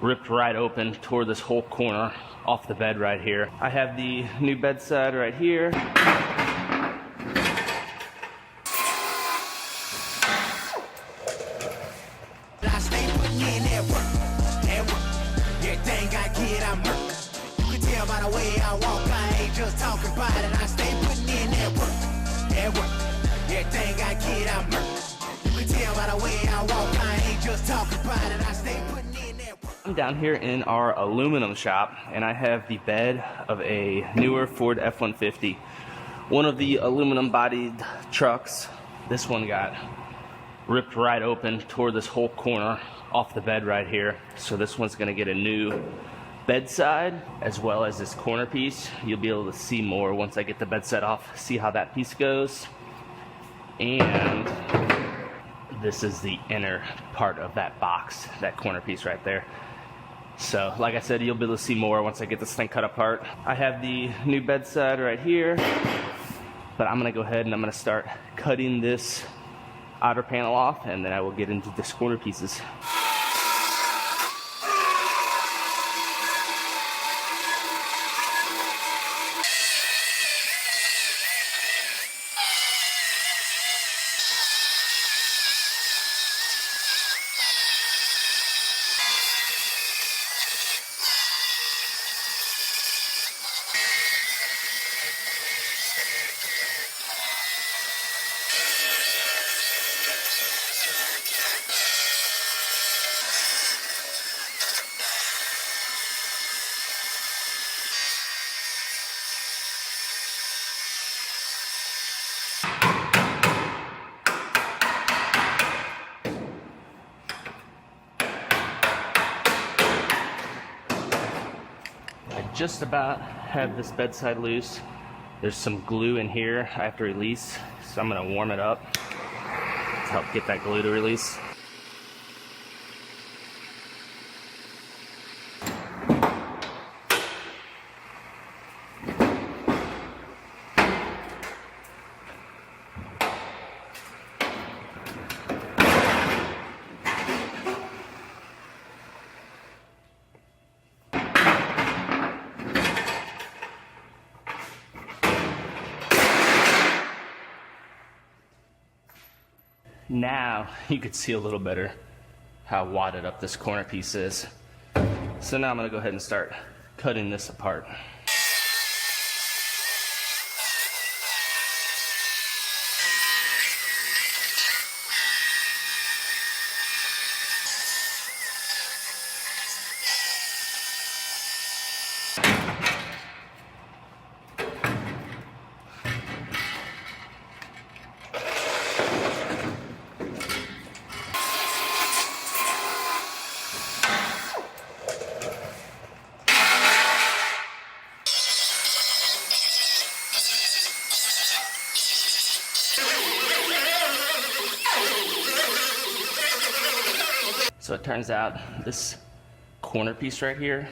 ripped right open, tore this whole corner off the bed right here. I have the new bedside right here. I'm down here in our aluminum shop, and I have the bed of a newer Ford F-150. One of the aluminum bodied trucks. This one got ripped right open, tore this whole corner off the bed right here. So this one's gonna get a new bedside as well as this corner piece. You'll be able to see more once I get the bedside off, see how that piece goes. And this is the inner part of that box, that corner piece right there. So like I said, you'll be able to see more once I get this thing cut apart. I have the new bedside right here, but I'm gonna go ahead and I'm gonna start cutting this outer panel off, and then I will get into the corner pieces. Just about have this bedside loose. There's some glue in here I have to release, so I'm gonna warm it up to help get that glue to release. Now you could see a little better how wadded up this corner piece is. So now I'm gonna go ahead and start cutting this apart. So it turns out this corner piece right here,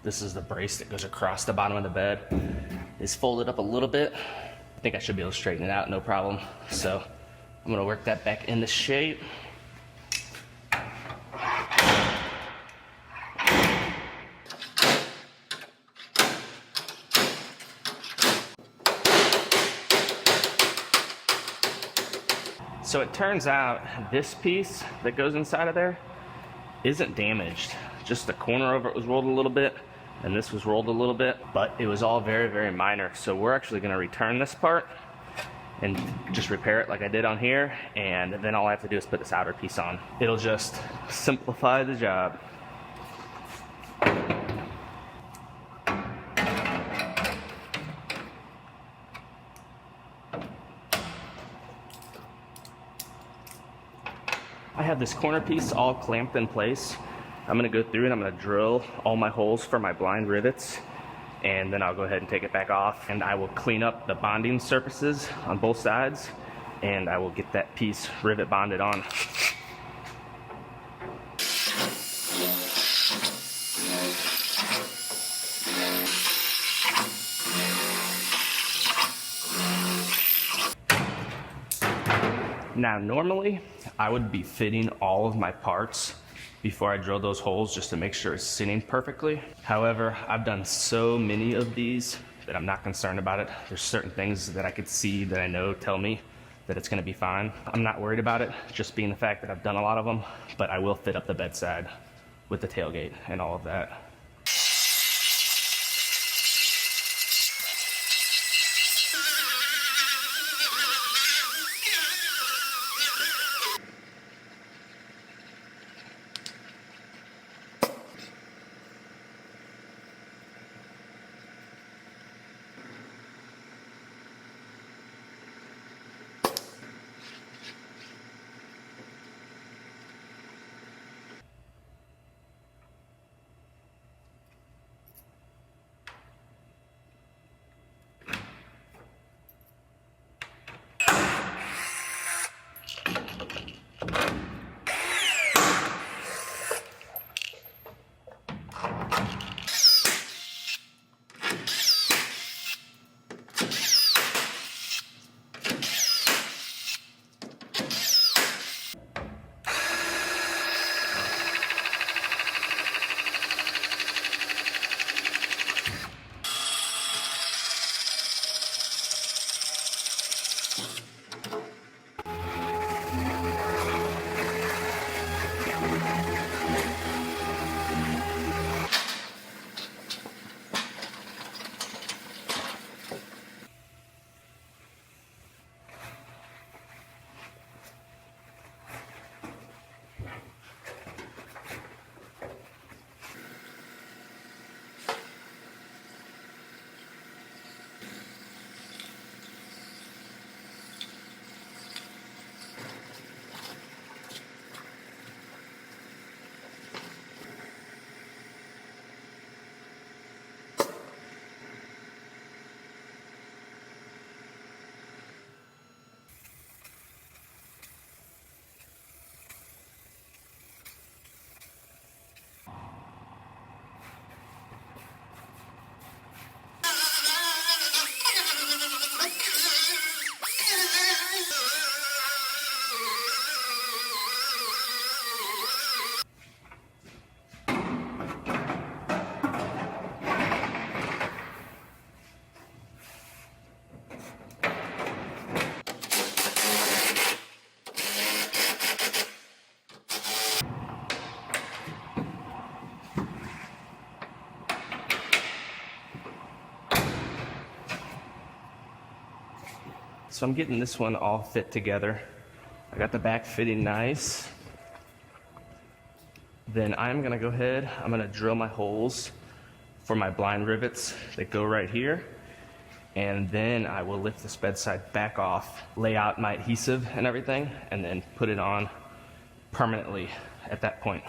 this is the brace that goes across the bottom of the bed, is folded up a little bit. I think I should be able to straighten it out, no problem. So I'm gonna work that back into shape. So it turns out this piece that goes inside of there isn't damaged. Just the corner of it was rolled a little bit, and this was rolled a little bit, but it was all very, very minor. So we're actually gonna return this part and just repair it like I did on here, and then all I have to do is put this outer piece on. It'll just simplify the job. I have this corner piece all clamped in place. I'm gonna go through and I'm gonna drill all my holes for my blind rivets, and then I'll go ahead and take it back off, and I will clean up the bonding surfaces on both sides, and I will get that piece rivet bonded on. Now normally I would be fitting all of my parts before I drill those holes just to make sure it's sitting perfectly. However, I've done so many of these that I'm not concerned about it. There's certain things that I could see that I know tell me that it's gonna be fine. I'm not worried about it, just being the fact that I've done a lot of them, but I will fit up the bedside with the tailgate and all of that. So I'm getting this one all fit together. I got the back fitting nice. Then I'm gonna go ahead, I'm gonna drill my holes for my blind rivets that go right here. And then I will lift this bedside back off, lay out my adhesive and everything, and then put it on permanently at that point.